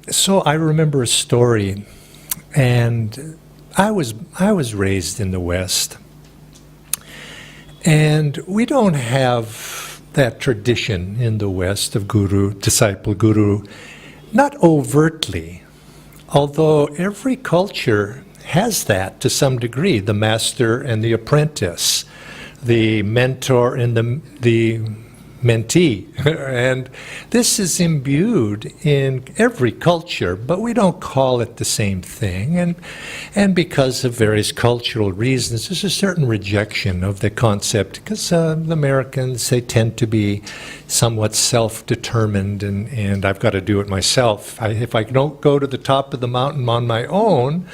So I remember a story, and I was raised in the West, and we don't have that tradition in the West of guru, disciple guru, not overtly, although every culture has that to some degree, the master and the apprentice, the mentor and the mentee. And this is imbued in every culture, but we don't call it the same thing. And because of various cultural reasons, there's a certain rejection of the concept, because the Americans, they tend to be somewhat self-determined, and I've got to do it myself. If I don't go to the top of the mountain on my own,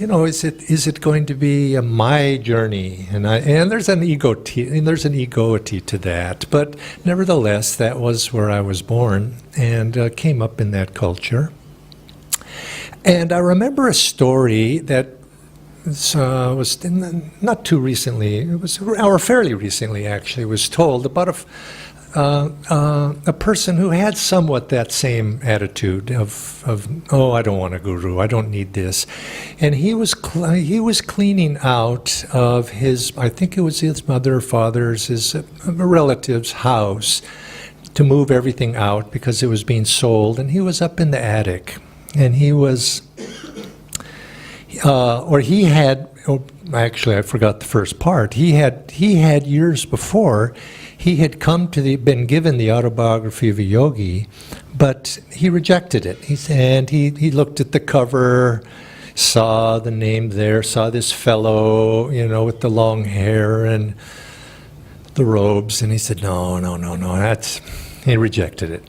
is it going to be my journey? And there's an egoity to that. But nevertheless, that was where I was born and came up in that culture. And I remember a story that was not too recently. It was, or fairly recently, actually, was told about a person who had somewhat that same attitude of I don't want a guru, I don't need this, and he was cleaning out of his, I think it was his mother or father's, his relative's house, to move everything out because it was being sold, and he was up in the attic, and he was, actually I forgot the first part. He had years before. He had been given the autobiography of a yogi, but he rejected it. He looked at the cover, saw the name there, saw this fellow, with the long hair and the robes, and he said, no, he rejected it.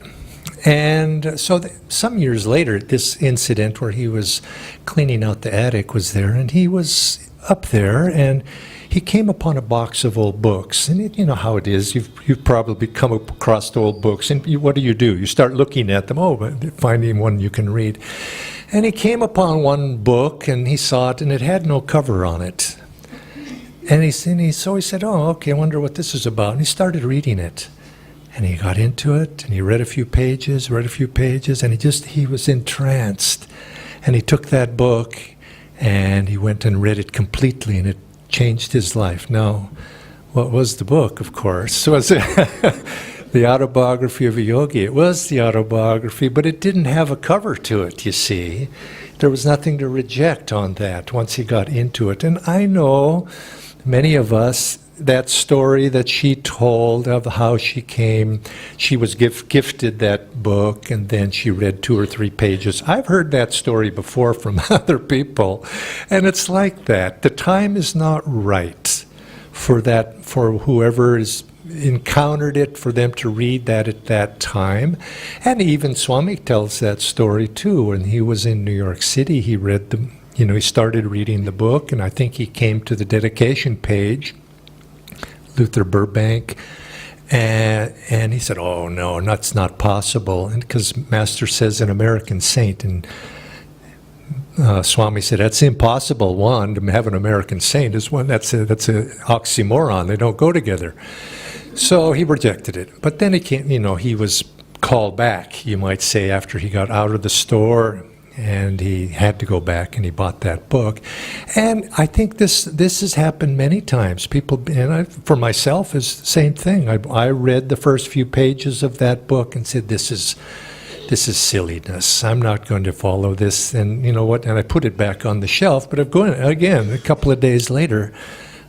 And so some years later, this incident where he was cleaning out the attic was there, and he was up there, and he came upon a box of old books, and you know how it is. You've probably come across old books, and what do? You start looking at them. Finding one you can read. And he came upon one book, and he saw it, and it had no cover on it. And he said, "Oh, okay. I wonder what this is about." And he started reading it, and he got into it, and he read a few pages, and he was entranced. And he took that book, and he went and read it completely, and it changed his life. Now, what was the book, of course? Was it the autobiography of a yogi? It was the autobiography, but it didn't have a cover to it, you see. There was nothing to reject on that once he got into it. And I know many of us, that story that she told of how she was gifted that book, and then she read 2 or 3 pages. I've heard that story before from other people, and it's like that. The time is not right for whoever has encountered it, for them to read that at that time. And even Swami tells that story too. When he was in New York City, he read he started reading the book, and I think he came to the dedication page, Luther Burbank, and he said, "Oh no, that's not possible." And because Master says an American saint, and Swami said that's impossible. One, to have an American saint is one that's a oxymoron. They don't go together. So he rejected it. But then he came. He was called back, you might say, after he got out of the store. And he had to go back, and he bought that book. And I think this has happened many times. People, for myself, is the same thing. I read the first few pages of that book and said, "This is silliness. I'm not going to follow this." And you know what? And I put it back on the shelf. But again, a couple of days later,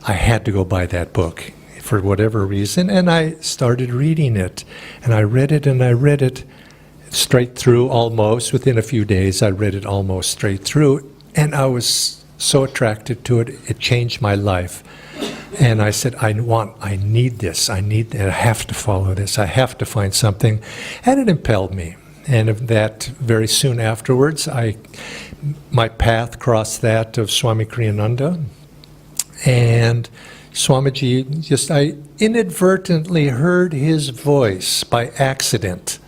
I had to go buy that book for whatever reason, and I started reading it, and I read it straight through almost. Within a few days, I read it almost straight through, and I was so attracted to it. It changed my life. And I said, I need this. I have to follow this. I have to find something. And it impelled me. And of that, very soon afterwards, my path crossed that of Swami Kriyananda. And Swamiji, I inadvertently heard his voice by accident,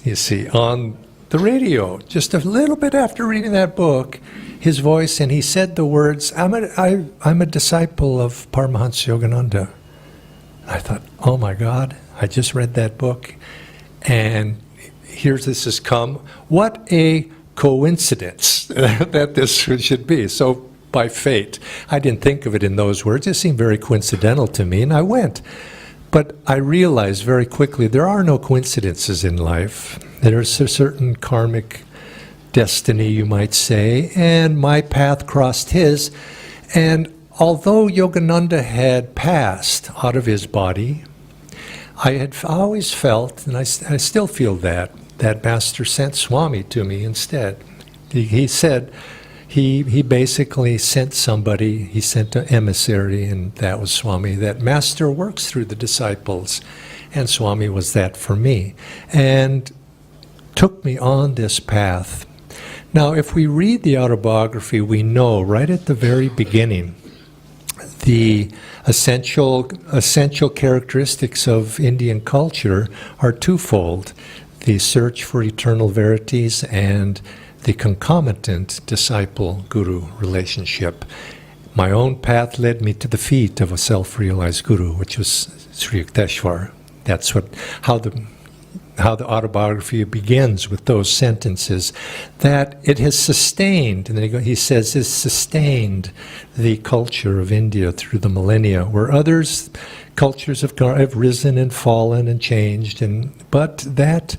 you see, on the radio, just a little bit after reading that book, his voice, and he said the words, I'm a disciple of Paramahansa Yogananda. I thought, oh my God, I just read that book, and here this has come. What a coincidence that this should be. So by fate. I didn't think of it in those words. It seemed very coincidental to me, and I went. But I realized very quickly there are no coincidences in life. There's a certain karmic destiny, you might say, and my path crossed his. And although Yogananda had passed out of his body, I had always felt, and I still feel that Master sent Swami to me instead. He said, he basically sent somebody, he sent an emissary, and that was Swami, that Master works through the disciples. And Swami was that for me, and took me on this path. Now, if we read the autobiography, we know right at the very beginning the essential characteristics of Indian culture are twofold: the search for eternal verities and the concomitant disciple-guru relationship. My own path led me to the feet of a self-realized guru, which was Sri Yukteswar. That's how the autobiography begins, with those sentences, that it has sustained, and then he says, it's sustained the culture of India through the millennia, where others, cultures have risen and fallen and changed, but that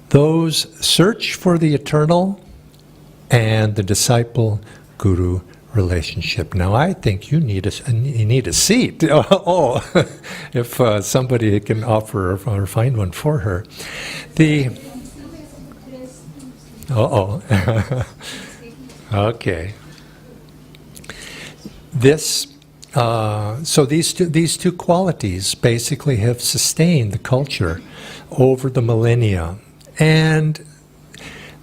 those search for the eternal and the disciple-guru relationship. Now, I think you need a seat. If somebody can offer or find one for her. Okay. So these two qualities basically have sustained the culture over the millennia, and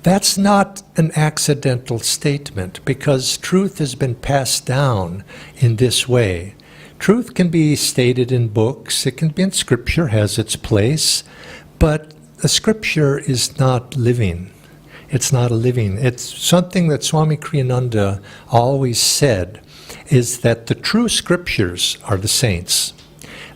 that's not an accidental statement, because truth has been passed down in this way. Truth can be stated in books, it can be in scripture, has its place, but a scripture is not living. It's not a living. It's something that Swami Kriyananda always said, is that the true scriptures are the saints.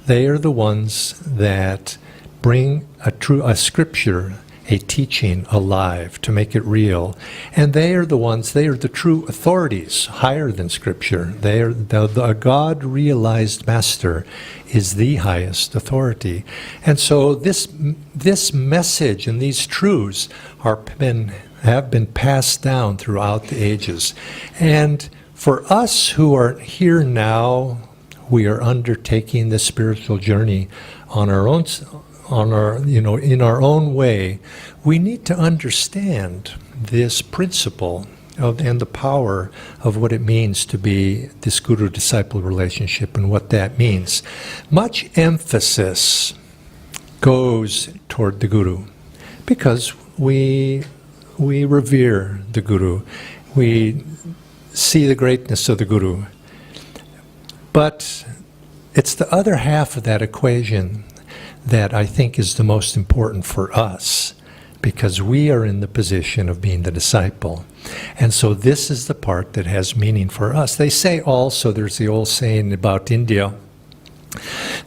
They are the ones that bring a scripture, a teaching, alive, to make it real. And they are the true authorities, higher than Scripture. They are the God-realized Master is the highest authority. And so this message and these truths have been passed down throughout the ages. And for us who are here now, we are undertaking this spiritual journey on our own, in our own way. We need to understand this principle and the power of what it means to be this guru-disciple relationship and what that means. Much emphasis goes toward the guru because we revere the guru. We see the greatness of the guru. But it's the other half of that equation that I think is the most important for us, because we are in the position of being the disciple. And so this is the part that has meaning for us. They say also, there's the old saying about India,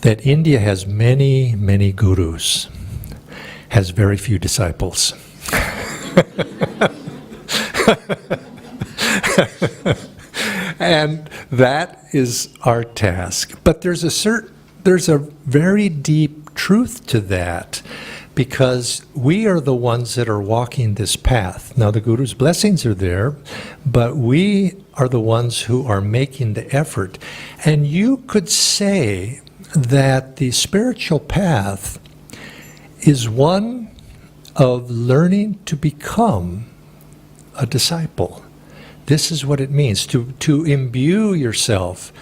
that India has many, many gurus, has very few disciples. And that is our task. But there's a very deep truth to that, because we are the ones that are walking this path. Now, the Guru's blessings are there, but we are the ones who are making the effort. And you could say that the spiritual path is one of learning to become a disciple. This is what it means, to imbue yourself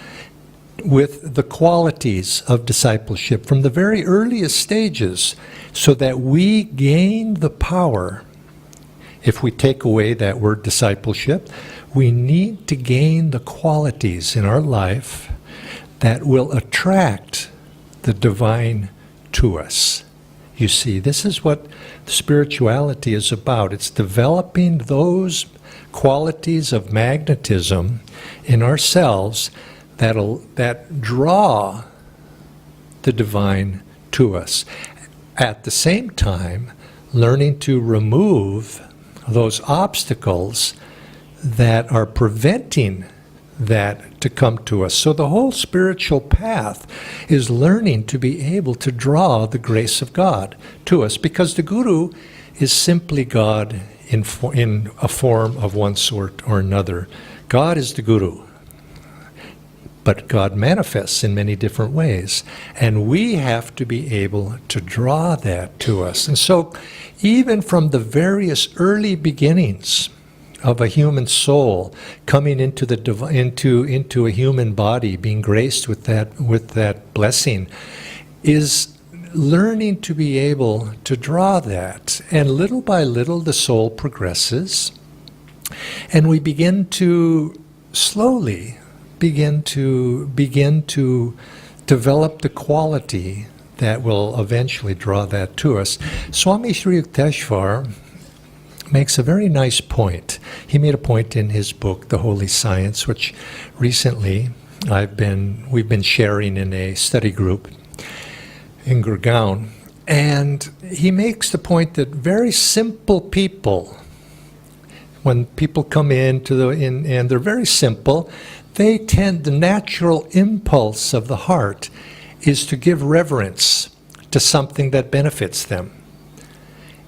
with the qualities of discipleship from the very earliest stages, so that we gain the power. If we take away that word discipleship, we need to gain the qualities in our life that will attract the divine to us. You see, this is what spirituality is about. It's developing those qualities of magnetism in ourselves that draw the divine to us. At the same time, learning to remove those obstacles that are preventing that to come to us. So the whole spiritual path is learning to be able to draw the grace of God to us, because the Guru is simply God in a form of one sort or another. God is the Guru, but God manifests in many different ways, and we have to be able to draw that to us. And so even from the various early beginnings of a human soul coming into a human body, being graced with that blessing, is learning to be able to draw that. And little by little the soul progresses, and we begin to slowly begin to develop the quality that will eventually draw that to us. Swami Sri Yukteswar makes a very nice point. He made a point in his book, The Holy Science, which recently we've been sharing in a study group in Gurgaon. And he makes the point that very simple people, when people come and they're very simple, the natural impulse of the heart is to give reverence to something that benefits them.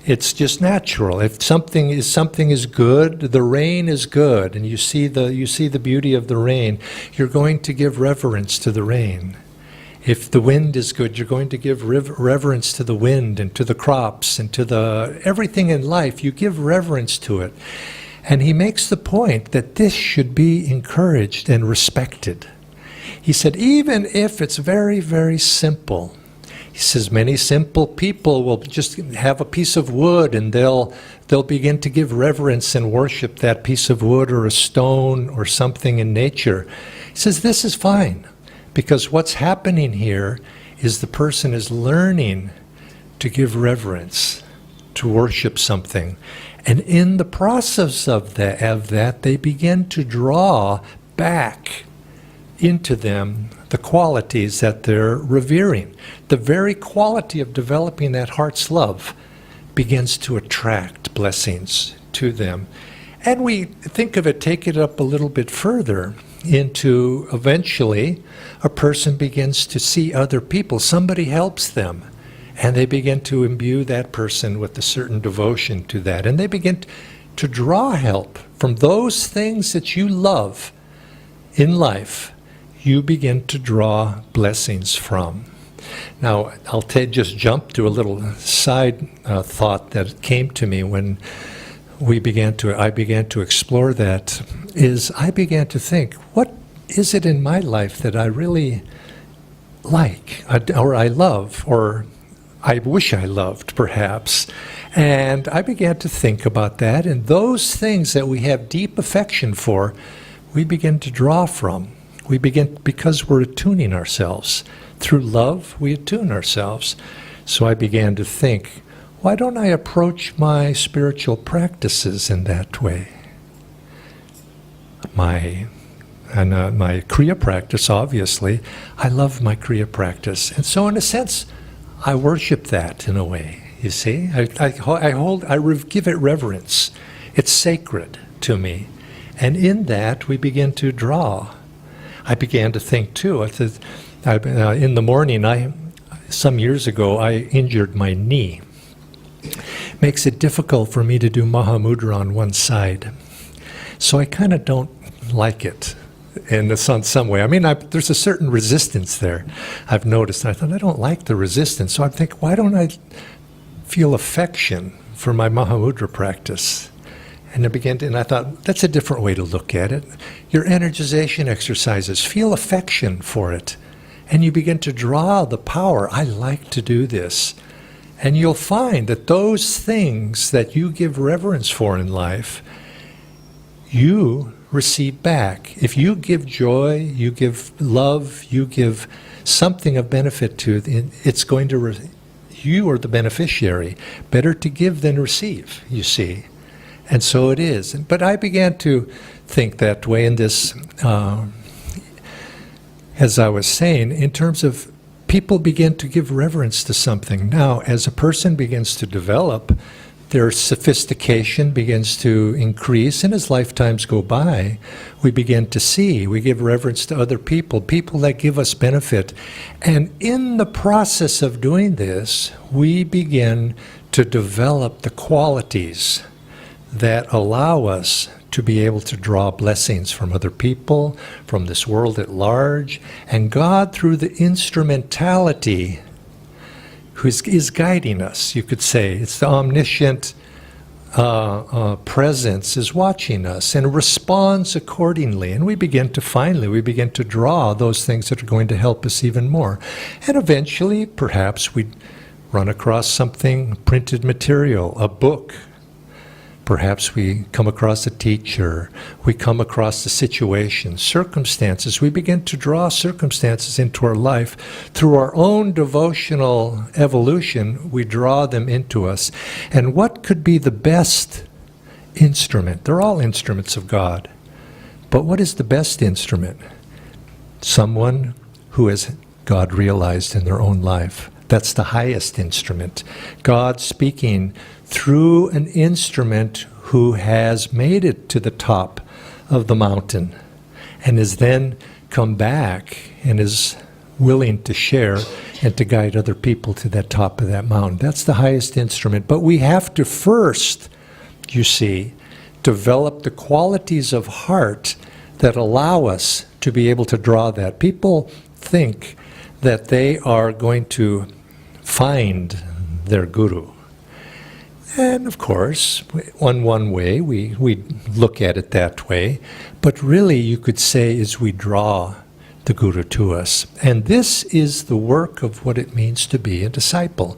It's just natural. If something is good, the rain is good, and you see the beauty of the rain, you're going to give reverence to the rain. If the wind is good, you're going to give reverence to the wind and to the crops and to everything in life. You give reverence to it. And he makes the point that this should be encouraged and respected. He said, even if it's very, very simple, he says many simple people will just have a piece of wood and they'll begin to give reverence and worship that piece of wood or a stone or something in nature. He says this is fine, because what's happening here is the person is learning to give reverence, to worship something. And in the process of that, they begin to draw back into them the qualities that they're revering. The very quality of developing that heart's love begins to attract blessings to them. And we think of it, take it up a little bit further into eventually a person begins to see other people. Somebody helps them. And they begin to imbue that person with a certain devotion to that. And they begin to draw help from those things that you love in life. You begin to draw blessings from. Now, I'll just jump to a little side thought that came to me when I began to explore that, is I began to think, what is it in my life that I really like, or I love, or I wish I loved, perhaps. And I began to think about that, and those things that we have deep affection for, we begin to draw from. Because we're attuning ourselves. Through love, we attune ourselves. So I began to think, why don't I approach my spiritual practices in that way? My Kriya practice, obviously, I love my Kriya practice. And so in a sense, I worship that in a way, you see. I give it reverence. It's sacred to me. And in that, we begin to draw. I began to think, too, in the morning, some years ago, I injured my knee. Makes it difficult for me to do Mahamudra on one side. So I kind of don't like it in some way. I mean, there's a certain resistance there, I've noticed. And I thought, I don't like the resistance. So I'm thinking, why don't I feel affection for my Mahamudra practice? And I thought, that's a different way to look at it. Your energization exercises, feel affection for it. And you begin to draw the power. I like to do this. And you'll find that those things that you give reverence for in life, you receive back. If you give joy, you give love, you give something of benefit to it, it's going to, you are the beneficiary. Better to give than receive, you see. And so it is. But I began to think that way in this, as I was saying, in terms of people begin to give reverence to something. Now, as a person begins to develop, their sophistication begins to increase, and as lifetimes go by, we begin to see, we give reverence to other people, people that give us benefit. And in the process of doing this, we begin to develop the qualities that allow us to be able to draw blessings from other people, from this world at large, and God, through the instrumentality, who is guiding us, you could say. It's the omniscient presence is watching us and responds accordingly. And we begin to draw those things that are going to help us even more. And eventually, perhaps we run across something, printed material, a book. Perhaps we come across a teacher, we come across a situation, circumstances. We begin to draw circumstances into our life. Through our own devotional evolution, we draw them into us. And what could be the best instrument? They're all instruments of God. But what is the best instrument? Someone who has God realized in their own life. That's the highest instrument. God speaking through an instrument who has made it to the top of the mountain and has then come back and is willing to share and to guide other people to that top of that mountain. That's the highest instrument. But we have to first, you see, develop the qualities of heart that allow us to be able to draw that. People think that they are going to find their guru. And of course, one way, we look at it that way, but really you could say is we draw the guru to us. And this is the work of what it means to be a disciple.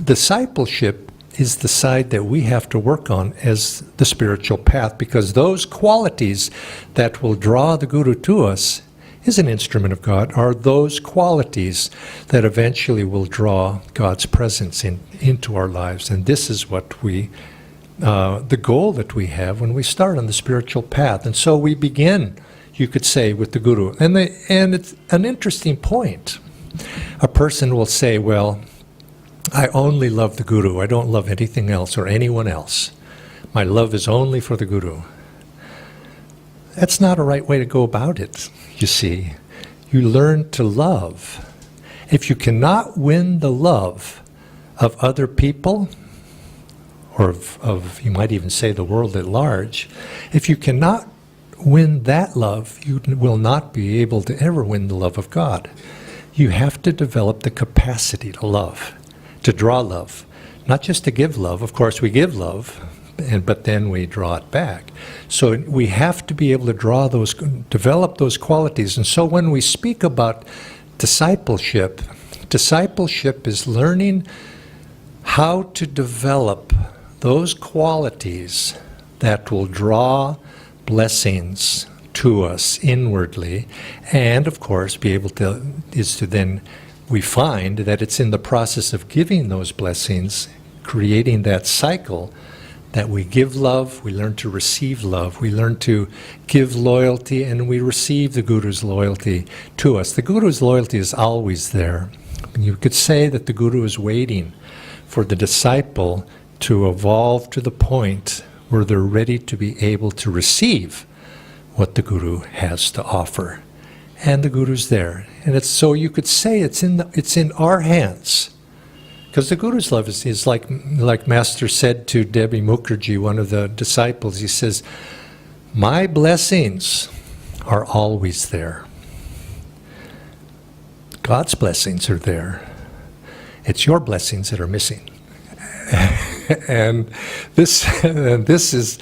Discipleship is the side that we have to work on as the spiritual path, because those qualities that will draw the guru to us is an instrument of God, are those qualities that eventually will draw God's presence into our lives. And this is what the goal that we have when we start on the spiritual path. And so we begin, you could say, with the guru. And it's an interesting point. A person will say, well, I only love the guru. I don't love anything else or anyone else. My love is only for the guru. That's not a right way to go about it, you see. You learn to love. If you cannot win the love of other people, or of you might even say the world at large, if you cannot win that love, you will not be able to ever win the love of God. You have to develop the capacity to love, to draw love, not just to give love. Of course, we give love, but then we draw it back. So we have to be able to develop those qualities. And so when we speak about discipleship is learning how to develop those qualities that will draw blessings to us inwardly, and of course be able to, then we find that it's in the process of giving those blessings, creating that cycle, that we give love, we learn to receive love, we learn to give loyalty, and we receive the Guru's loyalty to us. The Guru's loyalty is always there. You could say that the Guru is waiting for the disciple to evolve to the point where they're ready to be able to receive what the Guru has to offer. And the Guru's there. And it's so you could say it's in our hands. Because the Guru's love is like Master said to Devi Mukherjee, one of the disciples, he says, my blessings are always there. God's blessings are there. It's your blessings that are missing. And this is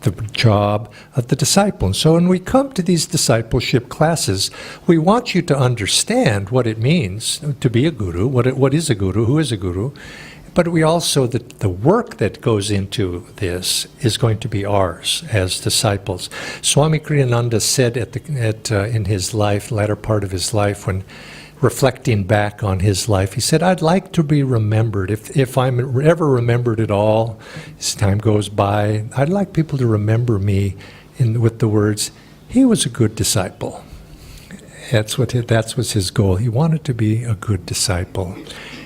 the job of the disciple. And so when we come to these discipleship classes, we want you to understand what it means to be a guru, what is a guru, who is a guru, but we also, the work that goes into this is going to be ours as disciples. Swami Kriyananda said in his life, latter part of his life, when reflecting back on his life, he said, I'd like to be remembered. If I'm ever remembered at all, as time goes by, I'd like people to remember me with the words, he was a good disciple. That was his goal. He wanted to be a good disciple.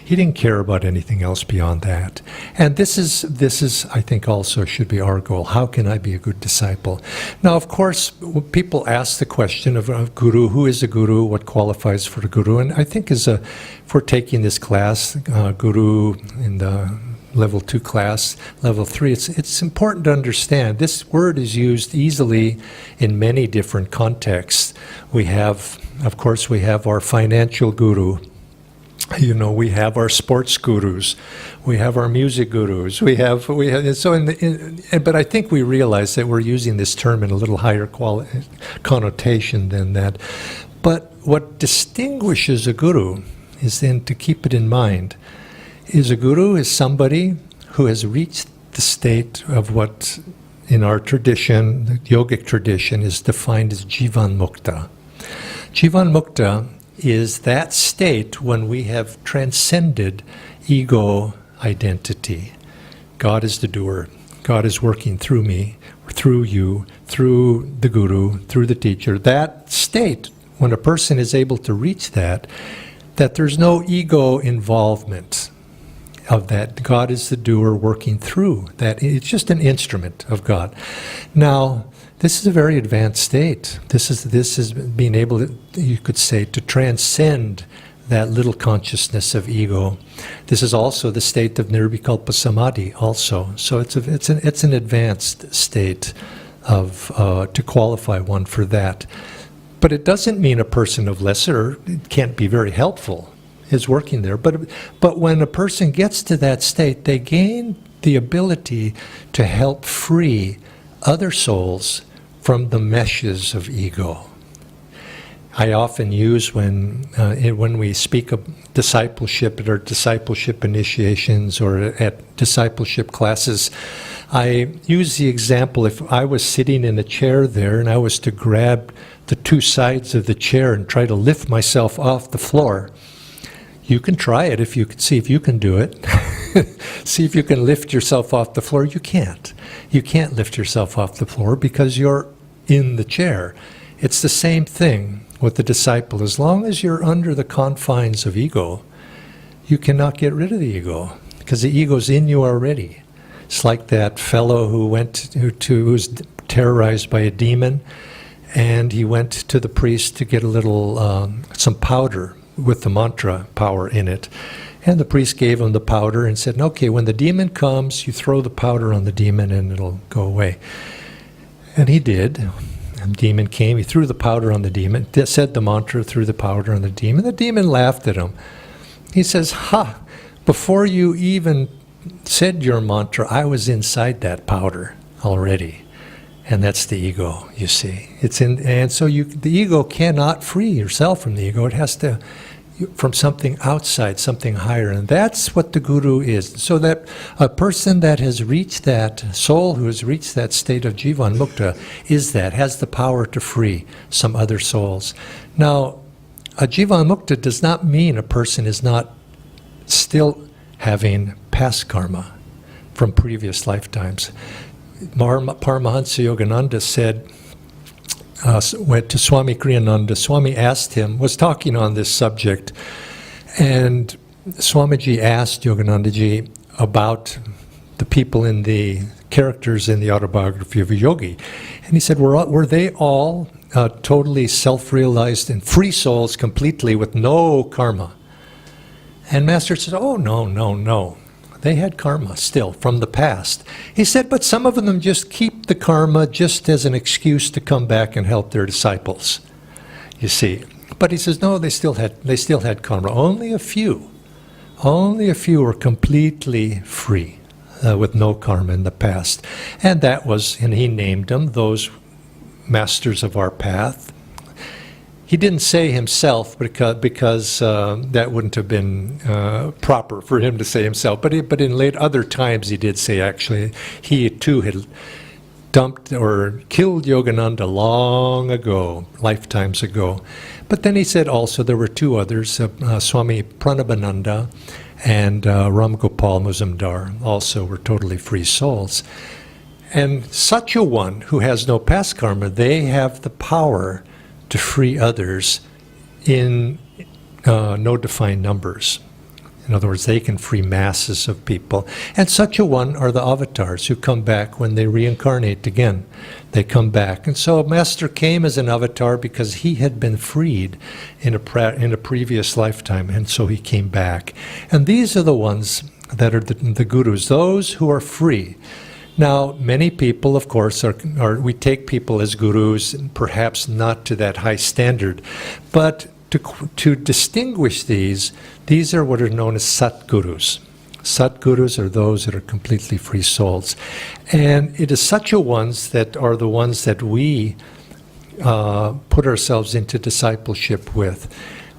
He didn't care about anything else beyond that. And this is, I think, also should be our goal. How can I be a good disciple? Now, of course, people ask the question of guru. Who is a guru? What qualifies for a guru? And I think if we're taking this class, guru in the level 2 class, level 3, it's important to understand this word is used easily in many different contexts. We have our financial guru. We have our sports gurus, we have our music gurus, we have so but I think we realize that we're using this term in a little higher connotation than that. But what distinguishes a guru is then to keep it in mind, is a guru is somebody who has reached the state of what in our tradition, the yogic tradition, is defined as Jivan Mukta. Jivan Mukta is that state when we have transcended ego identity. God is the doer. God is working through me, through you, through the guru, through the teacher. That state, when a person is able to reach that there's no ego involvement of that. God is the doer working through that. It's just an instrument of God. Now, this is a very advanced state. This is being able to, you could say, to transcend that little consciousness of ego. This is also the state of nirvikalpa samadhi also. So it's an advanced state of to qualify one for that. But it doesn't mean a person of lesser can't be very helpful, is working there. But when a person gets to that state, they gain the ability to help free other souls from the meshes of ego. I often use when we speak of discipleship at our discipleship initiations or at discipleship classes, I use the example, if I was sitting in a chair there and I was to grab the two sides of the chair and try to lift myself off the floor, you can try it if you can see if you can do it. See if you can lift yourself off the floor. You can't. You can't lift yourself off the floor because you're in the chair. It's the same thing with the disciple. As long as you're under the confines of ego, you cannot get rid of the ego because the ego's in you already. It's like that fellow who was terrorized by a demon, and he went to the priest to get a little some powder with the mantra power in it. And the priest gave him the powder and said, okay, when the demon comes, you throw the powder on the demon and it'll go away. And he did. And the demon came, he threw the powder on the demon, said the mantra, threw the powder on the demon. The demon laughed at him. He says, before you even said your mantra, I was inside that powder already. And that's the ego, you see. And so the ego cannot free yourself from the ego. It has to, from something outside, something higher. And that's what the guru is. So that a person that has reached that, soul who has reached that state of Jivan Mukta has the power to free some other souls. Now, a Jivan Mukta does not mean a person is not still having past karma from previous lifetimes. Paramahansa Yogananda said, went to Swami Kriyananda. Swami asked him, was talking on this subject, and Swamiji asked Yoganandaji about the people in the characters in the autobiography of a yogi. And he said, were they all totally self-realized and free souls completely with no karma? And Master said, oh, no. They had karma still from the past. He said, but some of them just keep the karma just as an excuse to come back and help their disciples, you see. But he says, no, they still had karma. Only a few were completely free with no karma in the past. And he named them, those masters of our path. He didn't say himself because that wouldn't have been proper for him to say himself. But in other times he did say, actually, he too had dumped or killed Yogananda long ago, lifetimes ago. But then he said also there were two others, Swami Pranabananda and Ramgopal Muzumdar, also were totally free souls. And such a one who has no past karma, they have the power to free others in no defined numbers. In other words, they can free masses of people. And such a one are the avatars who come back when they reincarnate again. They come back. And so Master came as an avatar because he had been freed in a previous lifetime, and so he came back. And these are the ones that are the gurus, those who are free. Now, many people, of course, we take people as gurus, perhaps not to that high standard, but to distinguish these are what are known as Satgurus. Satgurus are those that are completely free souls. And it is such a ones that are the ones that we put ourselves into discipleship with.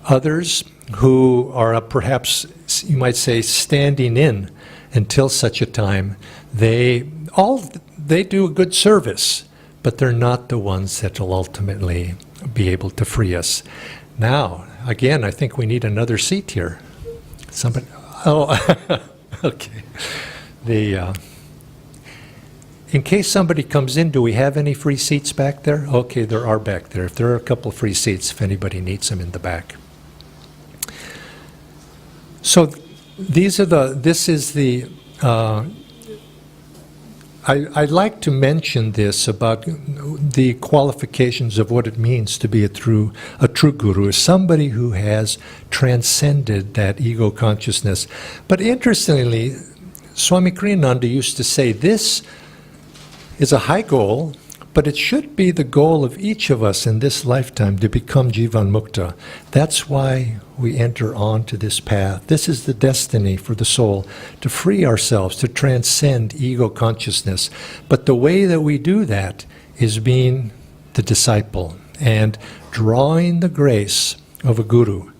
Others who are perhaps, you might say, standing in until such a time, they do a good service, but they're not the ones that will ultimately be able to free us. Now, again, I think we need another seat here. Somebody, okay. In case somebody comes in, do we have any free seats back there? Okay, there are back there. If there are a couple of free seats, if anybody needs them in the back. So I'd like to mention this about the qualifications of what it means to be a true guru, somebody who has transcended that ego consciousness. But interestingly, Swami Kriyananda used to say this is a high goal, but it should be the goal of each of us in this lifetime to become Jivan Mukta. That's why we enter onto this path. This is the destiny for the soul, to free ourselves, to transcend ego consciousness. But the way that we do that is being the disciple and drawing the grace of a guru.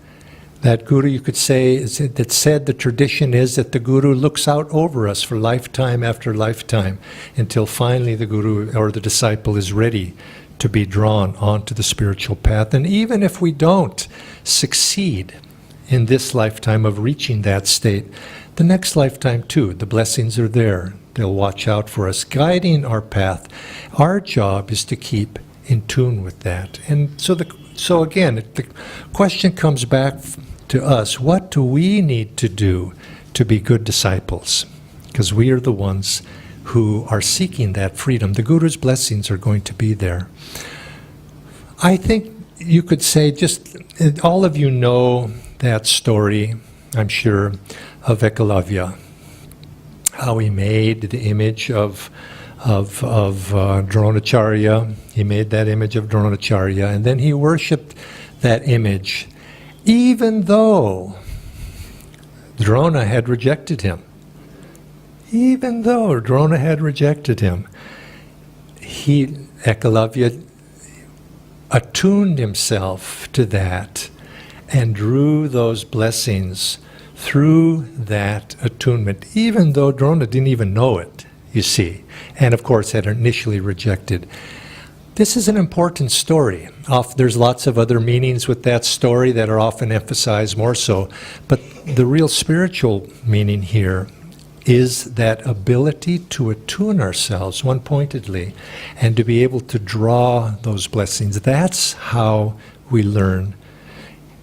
That guru, you could say, that said the tradition is that the guru looks out over us for lifetime after lifetime until finally the guru or the disciple is ready to be drawn onto the spiritual path. And even if we don't succeed in this lifetime of reaching that state, the next lifetime too, the blessings are there. They'll watch out for us, guiding our path. Our job is to keep in tune with that. And so again, the question comes back to us, what do we need to do to be good disciples? Because we are the ones who are seeking that freedom. The Guru's blessings are going to be there. I think you could say, just all of you know that story, I'm sure, of Ekalavya, how he made the image of Dronacharya. He made that image of Dronacharya, and then he worshipped that image, even though Drona had rejected him. Even though Drona had rejected him, Ekalavya attuned himself to that and drew those blessings through that attunement, even though Drona didn't even know it, you see, and of course had initially rejected. This is an important story. There's lots of other meanings with that story that are often emphasized more so, but the real spiritual meaning here is that ability to attune ourselves one-pointedly and to be able to draw those blessings. That's how we learn.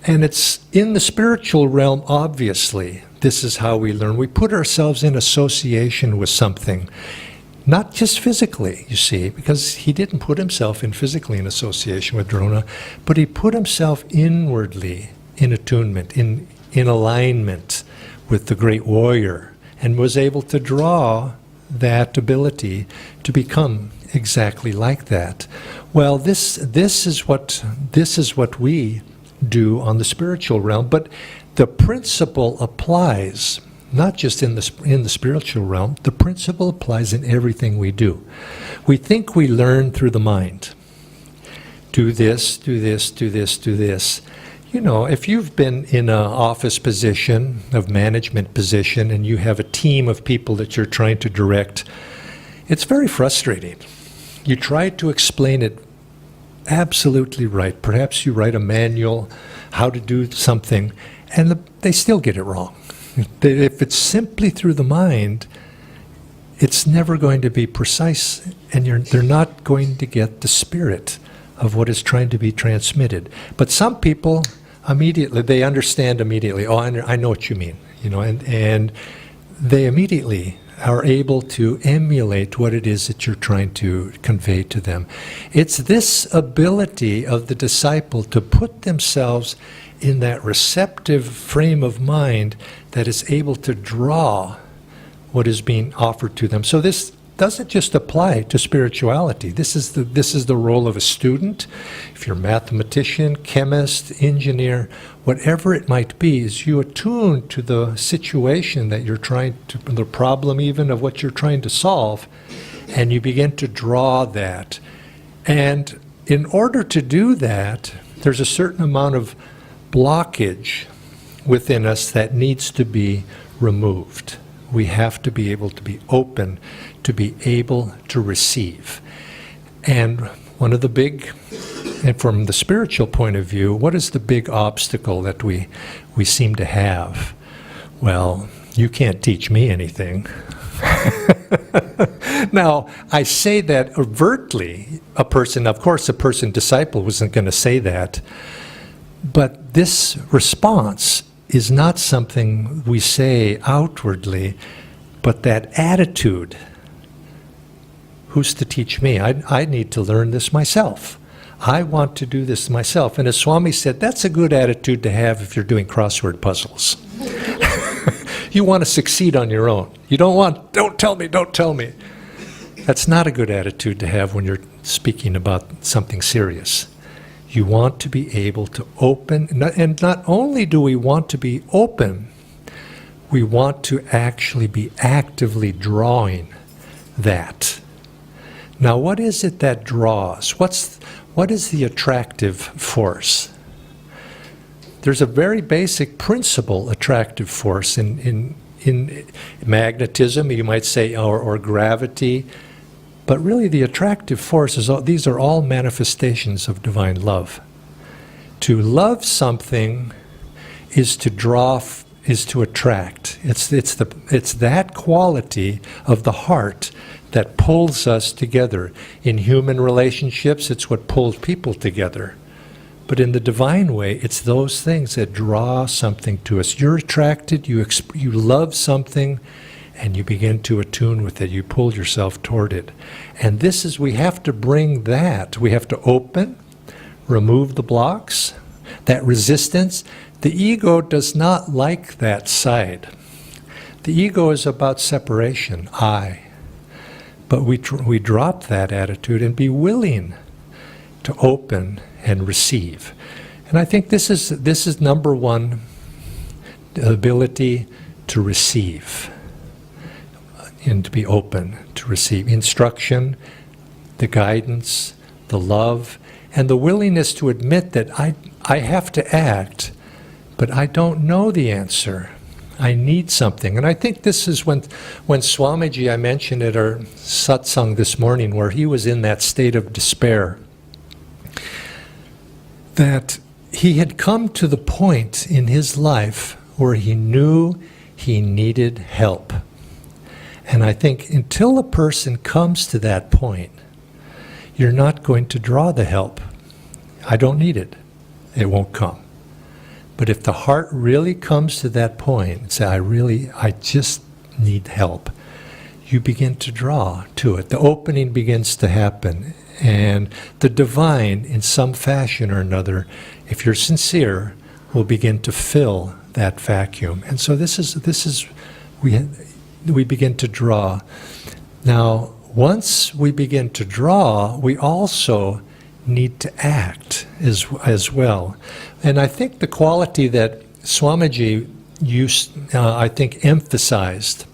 And it's in the spiritual realm, obviously, this is how we learn. We put ourselves in association with something. Not just physically, you see, because he didn't put himself in physically in association with Drona, but he put himself inwardly in attunement, in alignment with the great warrior, and was able to draw that ability to become exactly like that. Well, this is what we do on the spiritual realm, but the principle applies not just in the spiritual realm. The principle applies in everything we do. We think we learn through the mind. Do this, do this, do this, do this. You know, if you've been in an office position, of management position, and you have a team of people that you're trying to direct, it's very frustrating. You try to explain it absolutely right. Perhaps you write a manual, how to do something, and they still get it wrong. If it's simply through the mind, it's never going to be precise, and they're not going to get the spirit of what is trying to be transmitted. But some people immediately, they understand immediately, oh, I know what you mean, and they immediately are able to emulate what it is that you're trying to convey to them. It's this ability of the disciple to put themselves in that receptive frame of mind that is able to draw what is being offered to them. So this doesn't just apply to spirituality. This is the role of a student. If you're a mathematician, chemist, engineer, whatever it might be, is you attune to the situation that you're trying to, the problem even of what you're trying to solve, and you begin to draw that. And in order to do that, there's a certain amount of blockage within us that needs to be removed. We have to be able to be open, to be able to receive. And one of the big, and from the spiritual point of view, what is the big obstacle that we seem to have? Well, you can't teach me anything. Now, I say that overtly. Of course, a person disciple wasn't going to say that. But this response is not something we say outwardly, but that attitude. Who's to teach me? I need to learn this myself. I want to do this myself. And as Swami said, that's a good attitude to have if you're doing crossword puzzles. You want to succeed on your own. You don't tell me. That's not a good attitude to have when you're speaking about something serious. You want to be able to open, and not only do we want to be open, we want to actually be actively drawing that. Now, what is it that draws? What is the attractive force? There's a very basic principle, attractive force, in magnetism, you might say, or gravity. But really the attractive force these are all manifestations of divine love. To love something is to draw, is to attract. It's that quality of the heart that pulls us together. In human relationships, it's what pulls people together. But in the divine way, it's those things that draw something to us. You're attracted, you love something, and you begin to attune with it. You pull yourself toward it. And we have to bring that. We have to open, remove the blocks, that resistance. The ego does not like that side. The ego is about separation, I. But we drop that attitude and be willing to open and receive. And I think this is number one, the ability to receive. And to be open to receive instruction, the guidance, the love, and the willingness to admit that I have to act, but I don't know the answer. I need something. And I think this is when Swamiji, I mentioned at our satsang this morning, where he was in that state of despair, that he had come to the point in his life where he knew he needed help. And I think until a person comes to that point, you're not going to draw the help. I don't need it. It won't come. But if the heart really comes to that point and say, I just need help, you begin to draw to it. The opening begins to happen. And the divine, in some fashion or another, if you're sincere, will begin to fill that vacuum. And so we begin to draw. Now, once we begin to draw, we also need to act as well. And I think the quality that Swamiji emphasized,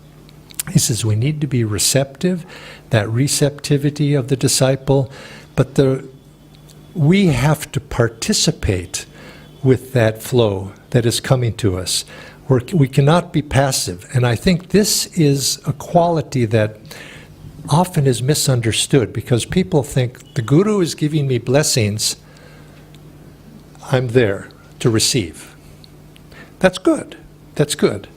he says we need to be receptive, that receptivity of the disciple, but we have to participate with that flow that is coming to us. We cannot be passive. And I think this is a quality that often is misunderstood, because people think the Guru is giving me blessings, I'm there to receive. That's good. That's good.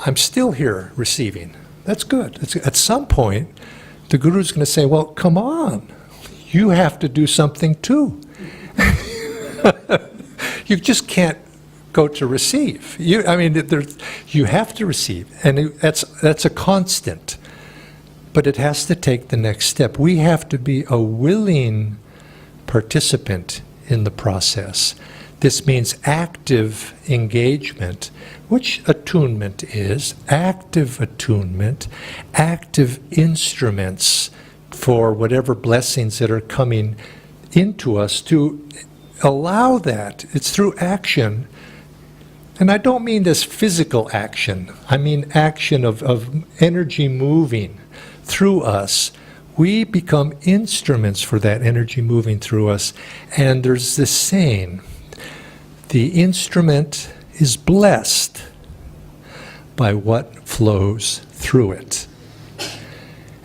I'm still here receiving. That's good. At some point, the Guru's going to say, well, come on. You have to do something too. You just can't go to receive. You have to receive, and that's a constant. But it has to take the next step. We have to be a willing participant in the process. This means active engagement, which attunement is, active attunement, active instruments for whatever blessings that are coming into us to allow that. It's through action. And I don't mean this physical action. I mean action of energy moving through us. We become instruments for that energy moving through us. And there's this saying, the instrument is blessed by what flows through it.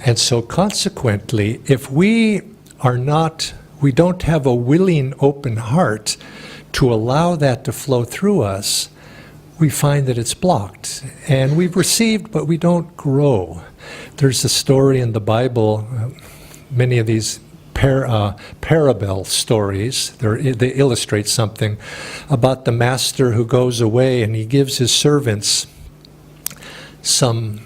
And so consequently, if we don't have a willing, open heart to allow that to flow through us, we find that it's blocked. And we've received, but we don't grow. There's a story in the Bible, many of these parable stories, they illustrate something about the master who goes away and he gives his servants some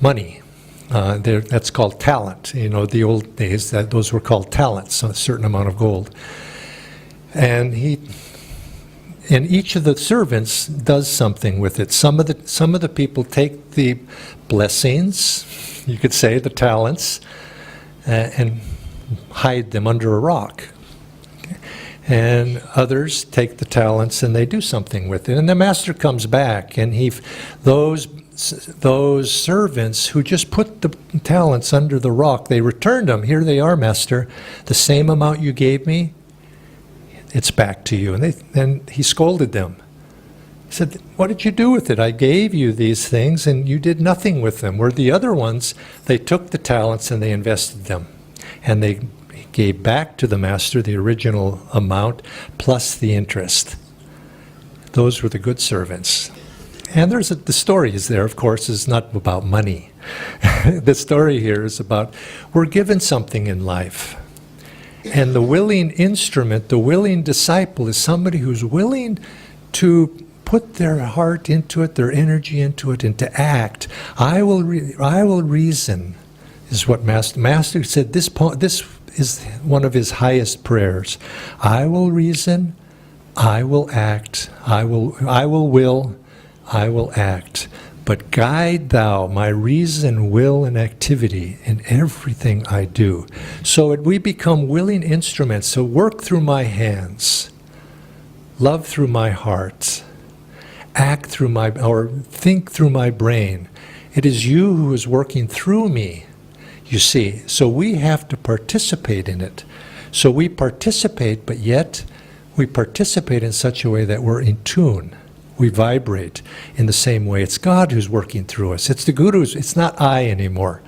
money. That's called talent. The old days, those were called talents, a certain amount of gold. And each of the servants does something with it. Some of the people take the blessings, you could say, the talents, and hide them under a rock. Okay? And others take the talents and they do something with it. And the master comes back, and those servants who just put the talents under the rock, they returned them. Here they are, master. The same amount you gave me, it's back to you. And he scolded them. He said, what did you do with it? I gave you these things and you did nothing with them. Where the other ones, they took the talents and they invested them. And they gave back to the master the original amount plus the interest. Those were the good servants. And the story is there, of course, is not about money. The story here is about we're given something in life. And the willing instrument, the willing disciple is somebody who's willing to put their heart into it, their energy into it, and to act. I will reason, is what Master said. This is one of his highest prayers. I will reason, I will act, I will act. But guide thou my reason, will, and activity in everything I do. So we become willing instruments. So work through my hands, love through my heart, act through or think through my brain. It is you who is working through me, you see. So we have to participate in it. So we participate, but yet we participate in such a way that we're in tune. We vibrate in the same way. It's God who's working through us. It's the Guru's. It's not I anymore.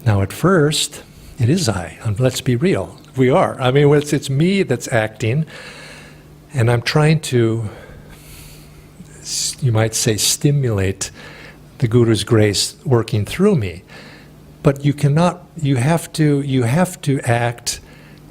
Now at first, it is I. Let's be real. We are. I mean, it's me that's acting, and I'm trying to, you might say, stimulate the Guru's grace working through me. But you cannot, you have to act,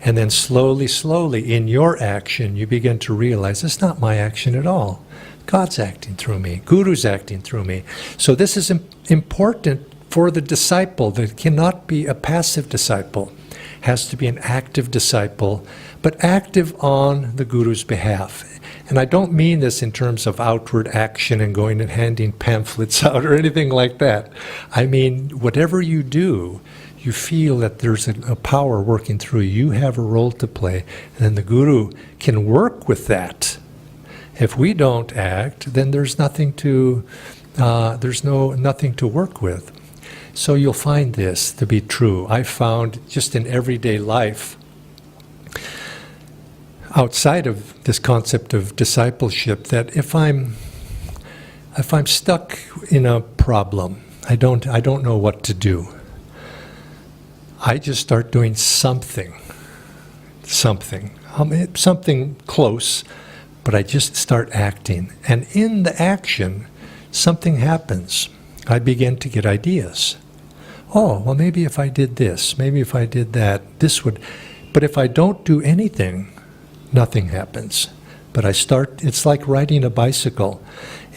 and then slowly, in your action, you begin to realize it's not my action at all. God's acting through me. Guru's acting through me. So this is important for the disciple. There cannot be a passive disciple. It has to be an active disciple, but active on the Guru's behalf. And I don't mean this in terms of outward action and going and handing pamphlets out or anything like that. I mean, whatever you do, you feel that there's a power working through you. You have a role to play, and then the Guru can work with that. If we don't act, then there's nothing to work with. So you'll find this to be true. I found just in everyday life, outside of this concept of discipleship, that if I'm stuck in a problem, I don't know what to do. I just start doing something close. But I just start acting. And in the action, something happens. I begin to get ideas. Oh, well, maybe if I did this, maybe if I did that, this would. But if I don't do anything, nothing happens. but it's like riding a bicycle.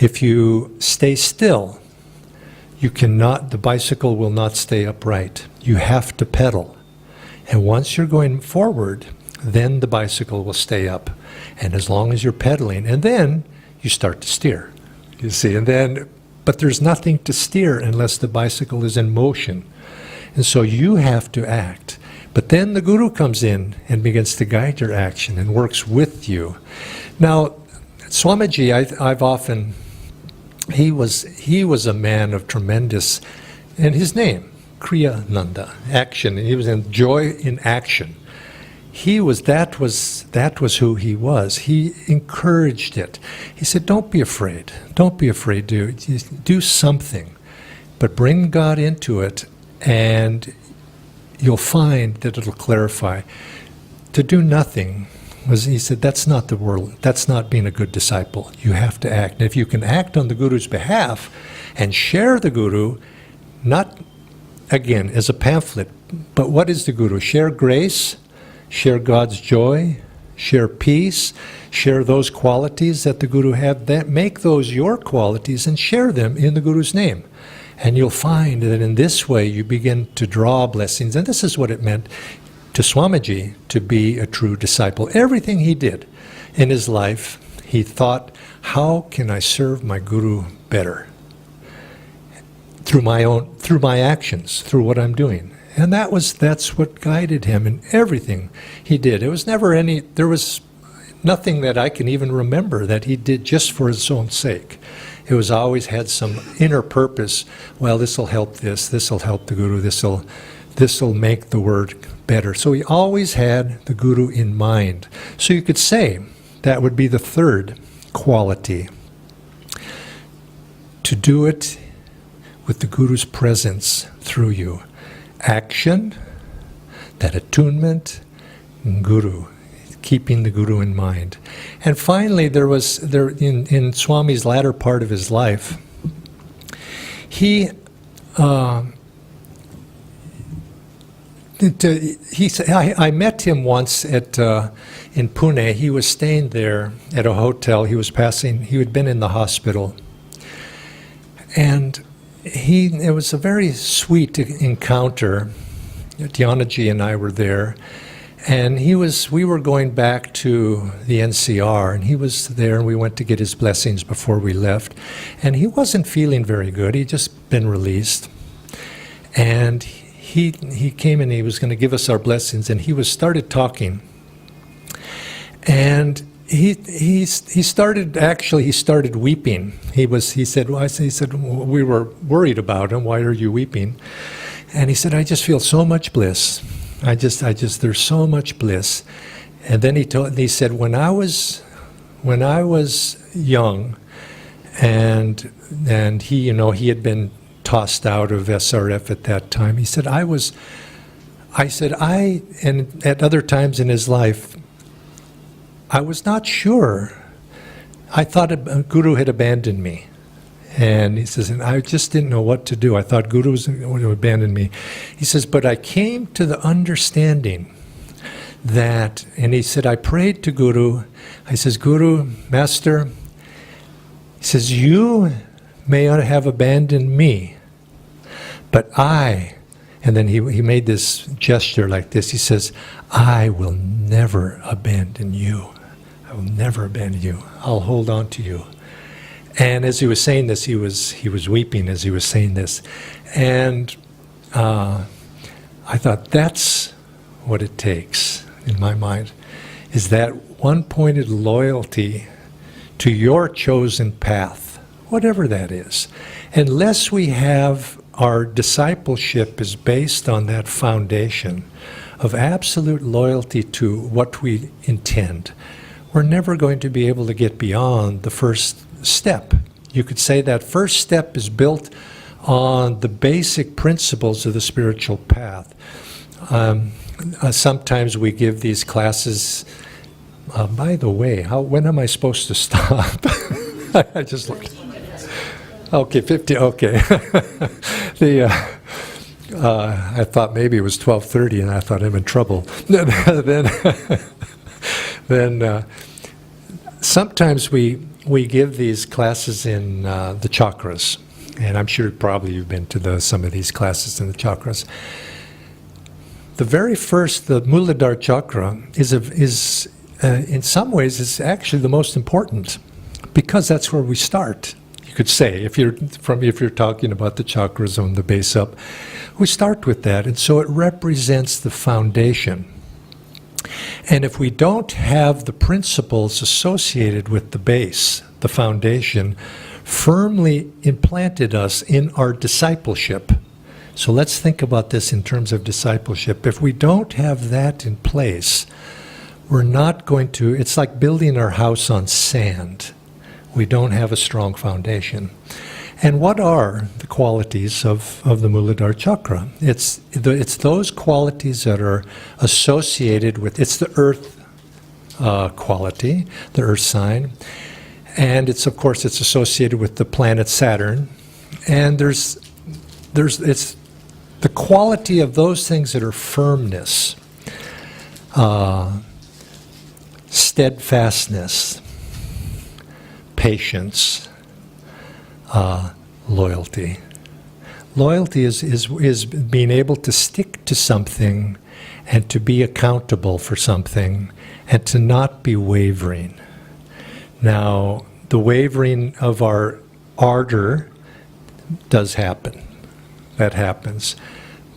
If you stay still, the bicycle will not stay upright. You have to pedal. And once you're going forward, then the bicycle will stay up. And as long as you're pedaling, and then you start to steer, you see, but there's nothing to steer unless the bicycle is in motion. And so you have to act. But then the Guru comes in and begins to guide your action and works with you. Now, Swamiji, he was a man of tremendous, and his name, Kriyananda, action. He was in joy in action. That was who he was. He encouraged it. He said, don't be afraid. Don't be afraid to do something, but bring God into it, and you'll find that it'll clarify. To do nothing he said, that's not the world. That's not being a good disciple. You have to act. And if you can act on the Guru's behalf and share the Guru, not, again, as a pamphlet, but what is the Guru? Share grace, share God's joy, share peace, share those qualities that the Guru had. That make those your qualities and share them in the Guru's name. And you'll find that in this way you begin to draw blessings. And this is what it meant to Swamiji to be a true disciple. Everything he did in his life, he thought, how can I serve my Guru better? Through my actions, through what I'm doing. And that's what guided him in everything he did. There was nothing that I can even remember that he did just for his own sake. It was always had some inner purpose. Well, this will help this will help the Guru, this will make the word better. So he always had the Guru in mind. So you could say that would be the third quality. To do it with the Guru's presence through you. Action, that attunement, and Guru, keeping the Guru in mind. And finally, in Swami's latter part of his life, I met him once in Pune. He was staying there at a hotel. He had been in the hospital. And it was a very sweet encounter. Dhyanaji and I were there. And we were going back to the NCR, and he was there, and we went to get his blessings before we left. And he wasn't feeling very good. He'd just been released. And he came and he was going to give us our blessings, and he started talking. And he started weeping. He said, we were worried about him. Why are you weeping? And he said, I just feel so much bliss. There's so much bliss. And then he said, when I was young, and he had been tossed out of SRF at that time. He said, and at other times in his life, I was not sure. I thought a Guru had abandoned me. And he says, and I just didn't know what to do. I thought Guru was going to abandon me. He says, but I came to the understanding that, and he said, I prayed to Guru. I says, Guru, Master, he says, you may have abandoned me, but and then he made this gesture like this. He says, I will never abandon you. I will never abandon you. I'll hold on to you. And as he was saying this, he was weeping as he was saying this. And I thought, that's what it takes, in my mind, is that one-pointed loyalty to your chosen path, whatever that is. Unless we have our discipleship is based on that foundation of absolute loyalty to what we intend, we're never going to be able to get beyond the first step. You could say that first step is built on the basic principles of the spiritual path. Sometimes we give these classes. By the way, when am I supposed to stop? I just looked. Okay, 50. Okay. I thought maybe it was 12:30, and I thought I'm in trouble. then Sometimes we give these classes in the chakras, and I'm sure probably you've been to some of these classes in the chakras. The very first, the Muladhara chakra, is in some ways is actually the most important, because that's where we start. You could say, if you're talking about the chakras on the base up, we start with that, and so it represents the foundation. And if we don't have the principles associated with the base, the foundation, firmly implanted us in our discipleship. So let's think about this in terms of discipleship. If we don't have that in place, we're not going to, it's like building our house on sand. We don't have a strong foundation. And what are the qualities of the Muladhara chakra? It's those qualities that are associated with, it's the earth quality, the earth sign, and it's, of course, it's associated with the planet Saturn. And it's the quality of those things that are firmness, steadfastness, patience, loyalty. Loyalty is being able to stick to something and to be accountable for something and to not be wavering. Now, the wavering of our ardor does happen. That happens.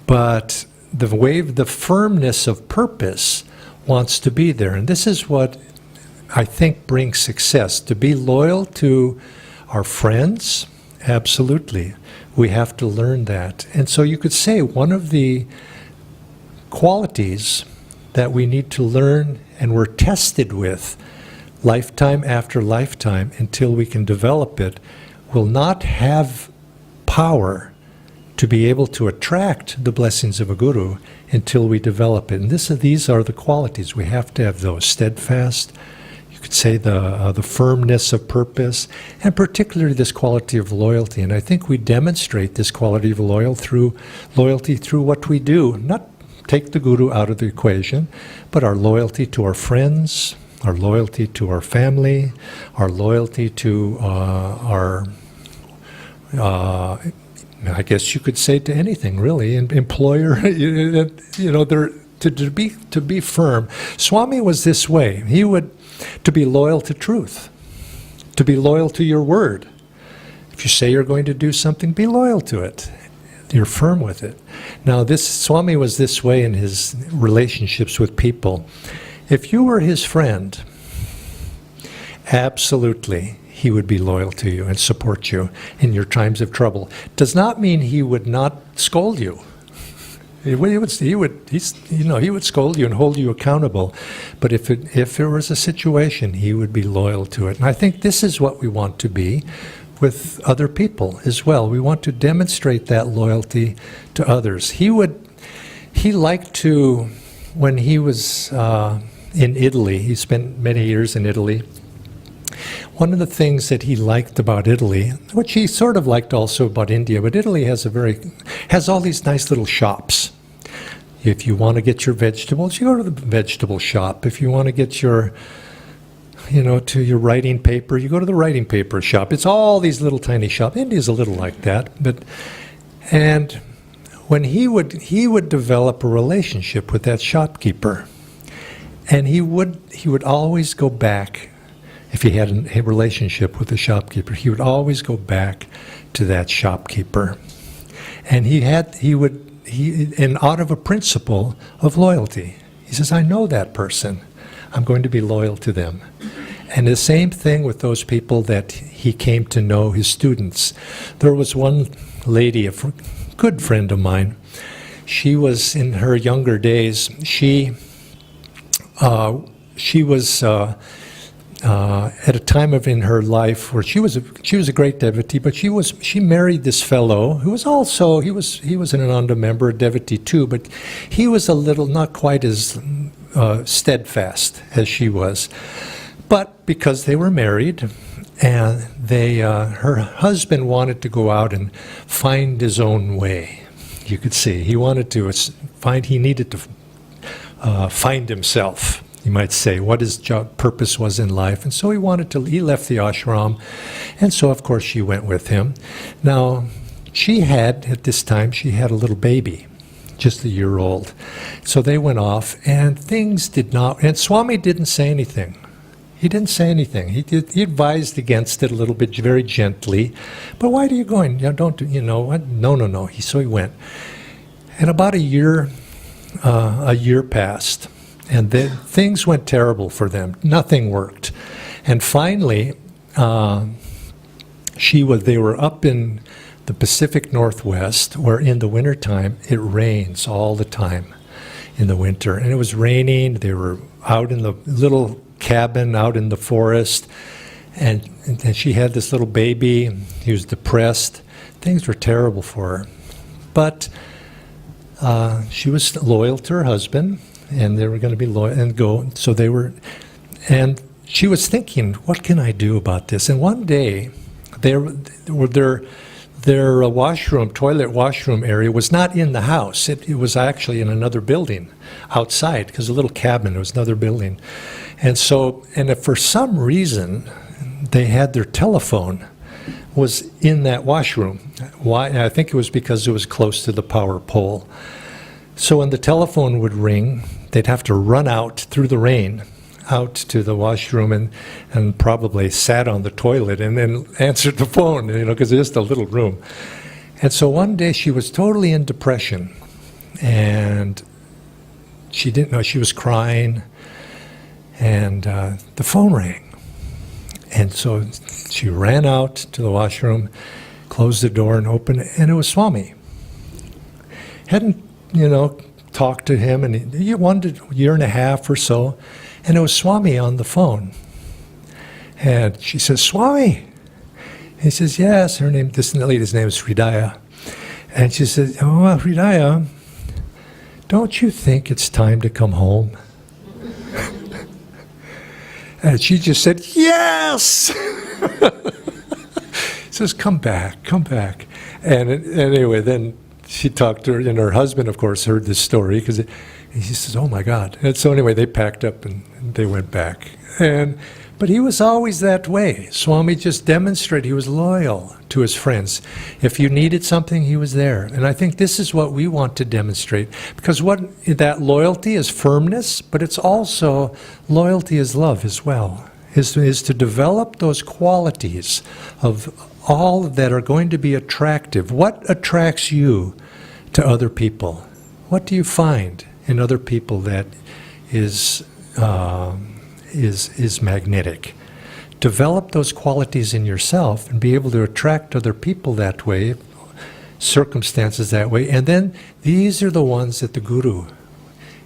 But the firmness of purpose wants to be there. And this is what I think brings success. To be loyal to our friends, absolutely. We have to learn that. And so you could say one of the qualities that we need to learn and we're tested with lifetime after lifetime until we can develop it will not have power to be able to attract the blessings of a guru until we develop it. And these are the qualities. We have to have those: steadfast, you could say the firmness of purpose, and particularly this quality of loyalty. And I think we demonstrate this quality of loyalty through what we do. Not take the guru out of the equation, but our loyalty to our friends, our loyalty to our family, our loyalty to I guess you could say to anything, really, employer. To be firm. Swami was this way. He would to be loyal to truth, to be loyal to your word. If you say you're going to do something, be loyal to it. You're firm with it. Now, Swami was this way in his relationships with people. If you were his friend, absolutely, he would be loyal to you and support you in your times of trouble. Does not mean he would not scold you. He would scold you and hold you accountable. But if there was a situation, he would be loyal to it. And I think this is what we want to be with other people as well. We want to demonstrate that loyalty to others. He liked to, when he was in Italy, he spent many years in Italy. One of the things that he liked about Italy, which he sort of liked also about India, but Italy has all these nice little shops. If you want to get your vegetables, you go to the vegetable shop. If you want to get your writing paper, you go to the writing paper shop. It's all these little tiny shops. India's a little like that. And when he would develop a relationship with that shopkeeper, and he would always go back. If he had a relationship with the shopkeeper, he would always go back to that shopkeeper. And and out of a principle of loyalty, he says, I know that person. I'm going to be loyal to them. And the same thing with those people that he came to know, his students. There was one lady, a good friend of mine. She was, in her younger days, she was at a time in her life where she was a great devotee, but she married this fellow who was also he was an Ananda member, a devotee too, but he was a little not quite as steadfast as she was. But because they were married, and her husband wanted to go out and find his own way. You could see he needed to find himself. you might say, what his job purpose was in life. And so he left the ashram, and so of course she went with him. Now, at this time, she had a little baby, just a year old. So they went off, and and Swami didn't say anything. He didn't say anything. He advised against it a little bit, very gently. But why are you going? Don't, what? No. So he went. And about a year passed, and then things went terrible for them. Nothing worked. And finally, they were up in the Pacific Northwest, where in the wintertime, it rains all the time in the winter. And it was raining. They were out in the little cabin out in the forest, and she had this little baby. He was depressed. Things were terrible for her. But she was loyal to her husband, and they were going to be loyal and go. So they were, and she was thinking, what can I do about this? And one day, their toilet washroom area was not in the house. It was actually in another building outside, because a little cabin, it was another building. And so, if for some reason they had their telephone was in that washroom. Why? I think it was because it was close to the power pole. So when the telephone would ring, they'd have to run out through the rain out to the washroom and probably sat on the toilet and then answered the phone, because it's just a little room. And so one day she was totally in depression, and she didn't know, she was crying, and the phone rang. And so she ran out to the washroom, closed the door and opened it, and it was Swami. Hadn't, talked to him, and he wanted a year and a half or so, and it was Swami on the phone. And she says, Swami. He says, yes. This lady's name is Hridaya. And she says, oh, Hridaya, don't you think it's time to come home? And she just said, yes! He says, come back. And anyway, then she talked to her, and her husband, of course, heard this story, because he says, oh my God. And so anyway, they packed up and they went back. But he was always that way. Swami just demonstrated he was loyal to his friends. If you needed something, he was there. And I think this is what we want to demonstrate, because that loyalty is firmness, but it's also loyalty is love as well, is to develop those qualities of all that are going to be attractive. What attracts you to other people? What do you find in other people that is magnetic? Develop those qualities in yourself and be able to attract other people that way, circumstances that way, and then these are the ones that the Guru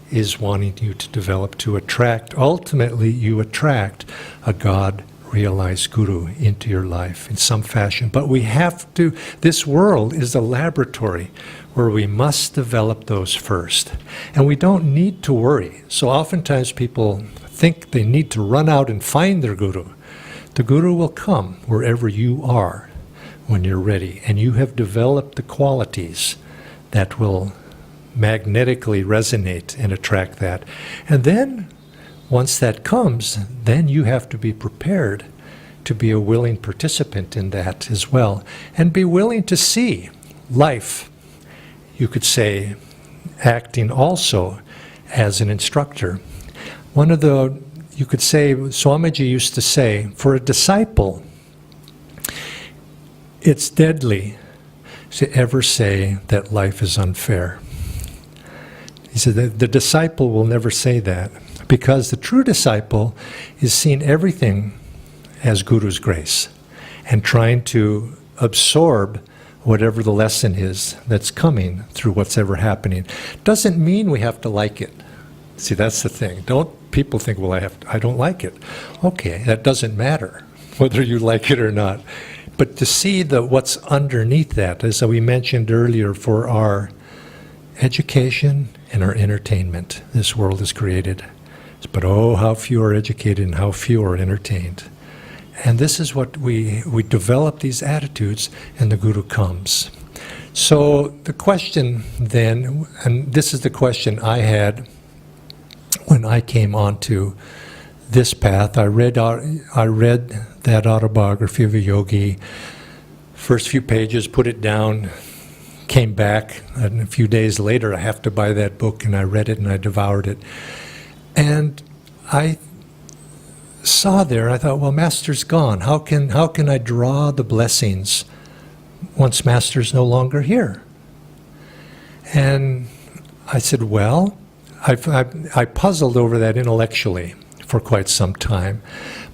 is wanting you to develop, to attract. Ultimately, you attract a God-realized Guru into your life in some fashion. But we have to, this world is a laboratory where we must develop those first. And we don't need to worry. So oftentimes people think they need to run out and find their Guru. The Guru will come wherever you are when you're ready, and you have developed the qualities that will magnetically resonate and attract that. And then, once that comes, then you have to be prepared to be a willing participant in that as well, and be willing to see life, you could say, acting also as an instructor. You could say, Swamiji used to say, for a disciple, it's deadly to ever say that life is unfair. He said that the disciple will never say that, because the true disciple is seeing everything as Guru's grace and trying to absorb whatever the lesson is that's coming through what's ever happening. Doesn't mean we have to like it. See, that's the thing. People think, well, I don't like it. Okay, that doesn't matter whether you like it or not. But to see what's underneath that, as we mentioned earlier, for our education and our entertainment, this world is created. But oh, how few are educated and how few are entertained. And this is what we develop these attitudes, and the Guru comes. So the question then, and this is the question I had when I came onto this path, I read that autobiography of a yogi. First few pages, put it down, came back, and a few days later I have to buy that book, and I read it and I devoured it. And I saw there, I thought, well, Master's gone. How can I draw the blessings once Master's no longer here? And I said, well, I puzzled over that intellectually for quite some time,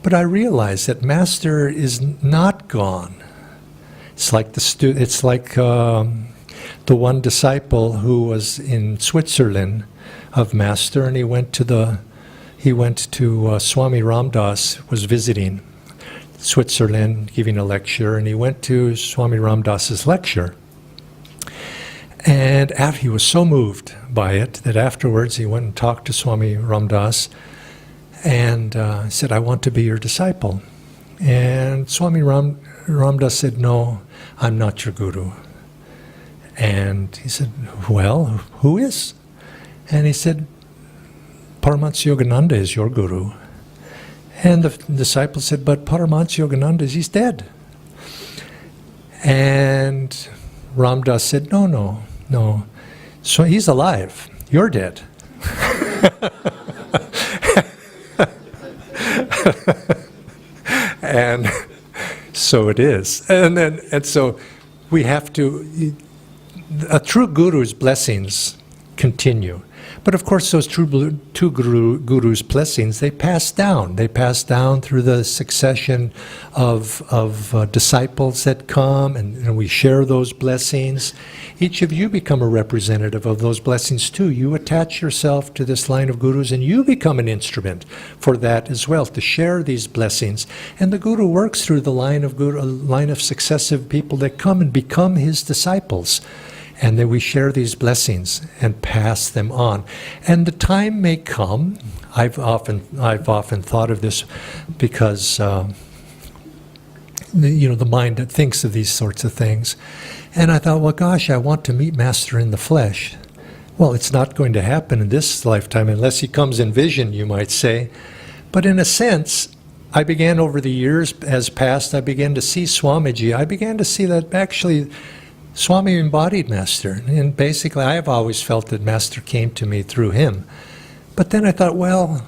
but I realized that Master is not gone. It's like the one disciple who was in Switzerland of Master, and he went to Swami Ramdas was visiting Switzerland, giving a lecture, and he went to Swami Ramdas's lecture. And he was so moved by it that afterwards he went and talked to Swami Ramdas and said, I want to be your disciple. And Swami Ramdas said, no, I'm not your guru. And he said, well, who is? And he said, Paramahansa Yogananda is your guru. And the disciple said, but Paramahansa Yogananda, he's dead. And Ramdas said, no. So he's alive. You're dead. And so it is. And so we have to, a true guru's blessings continue. But of course, those two gurus' blessings, they pass down. They pass down through the succession of disciples that come, and we share those blessings. Each of you become a representative of those blessings too. You attach yourself to this line of gurus, and you become an instrument for that as well, to share these blessings. And the guru works through the line of successive people that come and become his disciples. And then we share these blessings and pass them on. And the time may come, I've often thought of this because the mind that thinks of these sorts of things. And I thought, well, gosh, I want to meet Master in the flesh. Well, it's not going to happen in this lifetime unless he comes in vision, you might say. But in a sense, I began over the years as passed, I began to see Swamiji. I began to see that actually Swami embodied Master, and basically I have always felt that Master came to me through him. But then I thought, well,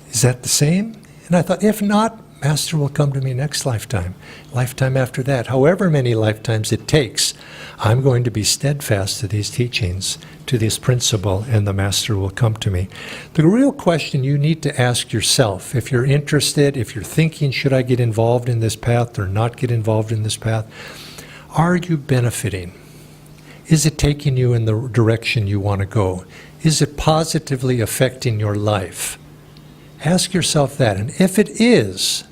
is that the same? And I thought, if not, Master will come to me next lifetime after that. However many lifetimes it takes, I'm going to be steadfast to these teachings, to this principle, and the Master will come to me. The real question you need to ask yourself, if you're interested, if you're thinking, should I get involved in this path or not get involved in this path, are you benefiting? Is it taking you in the direction you want to go? Is it positively affecting your life? Ask yourself that. And if it is,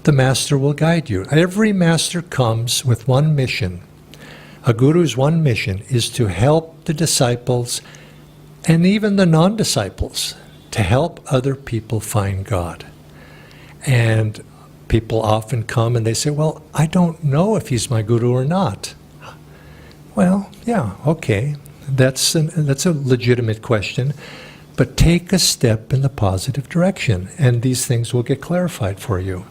the Master will guide you. Every Master comes with one mission. A guru's one mission is to help the disciples and even the non-disciples to help other people find God. And people often come and they say, well, I don't know if he's my guru or not. Well, yeah, okay. That's a legitimate question. But take a step in the positive direction, and these things will get clarified for you.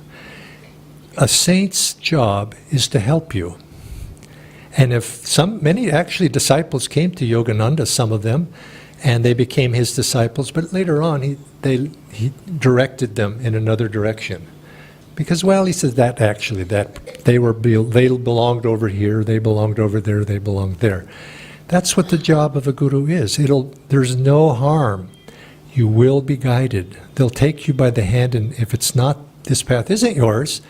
A saint's job is to help you. And if many actually disciples came to Yogananda, some of them, and they became his disciples, but later on he directed them in another direction. Because, well, he says that they belonged over here, they belonged over there, they belonged there. That's what the job of a guru is. There's no harm. You will be guided. They'll take you by the hand, and if it's not, this path isn't yours,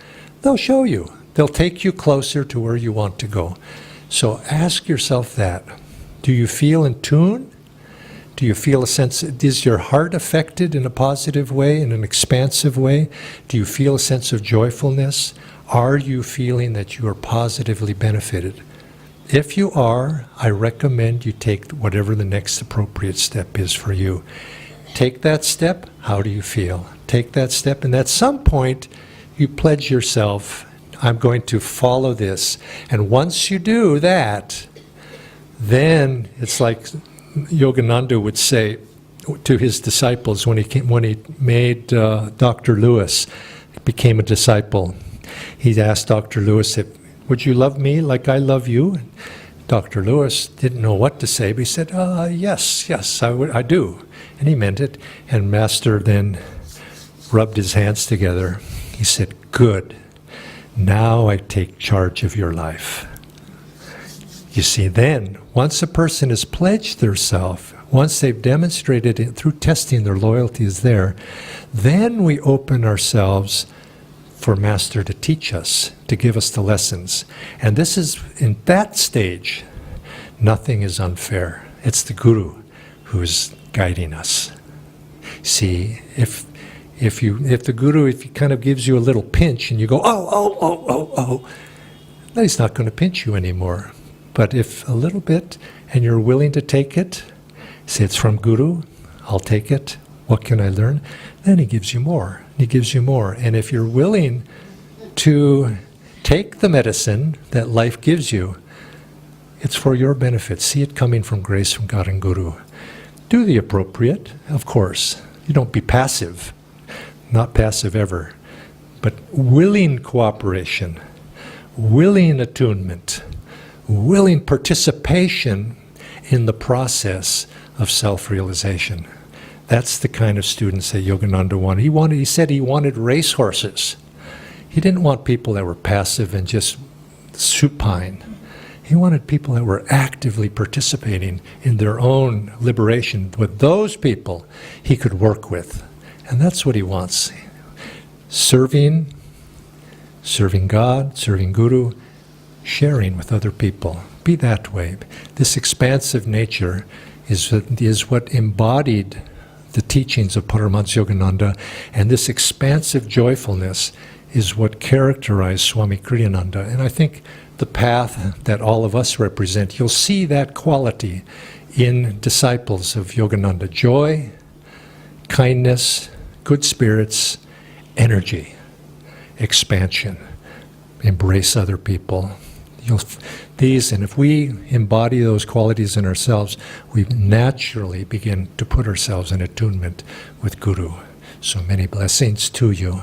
they'll show you. They'll take you closer to where you want to go. So ask yourself that. Do you feel in tune? Do you feel a sense, is your heart affected in a positive way, in an expansive way? Do you feel a sense of joyfulness? Are you feeling that you are positively benefited? If you are, I recommend you take whatever the next appropriate step is for you. Take that step, how do you feel? Take that step, and at some point, you pledge yourself, I'm going to follow this. And once you do that, then it's like Yogananda would say, to his disciples when he made Dr. Lewis became a disciple. He asked Dr. Lewis, would you love me like I love you? Dr. Lewis didn't know what to say, but he said, yes, I do. And he meant it. And Master then rubbed his hands together. He said, good. Now I take charge of your life. You see, then, once a person has pledged their self, once they've demonstrated it through testing their loyalty is there, then we open ourselves for Master to teach us, to give us the lessons. And this is, in that stage, nothing is unfair. It's the Guru who is guiding us. See, if the Guru, if he kind of gives you a little pinch and you go, oh, then he's not going to pinch you anymore. But if a little bit and you're willing to take it, say it's from Guru, I'll take it. What can I learn? Then he gives you more. He gives you more. And if you're willing to take the medicine that life gives you, it's for your benefit. See it coming from grace from God and Guru. Do the appropriate, of course. You don't be passive. Not passive ever. But willing cooperation, willing attunement, willing participation in the process of self-realization. That's the kind of students that Yogananda wanted. He said he wanted racehorses. He didn't want people that were passive and just supine. He wanted people that were actively participating in their own liberation. With those people, he could work with. And that's what he wants. Serving God, serving Guru, sharing with other people. Be that way. This expansive nature is what embodied the teachings of Paramahansa Yogananda, and this expansive joyfulness is what characterized Swami Kriyananda. And I think the path that all of us represent, you'll see that quality in disciples of Yogananda. Joy, kindness, good spirits, energy, expansion, embrace other people. And if we embody those qualities in ourselves, we naturally begin to put ourselves in attunement with Guru. So many blessings to you.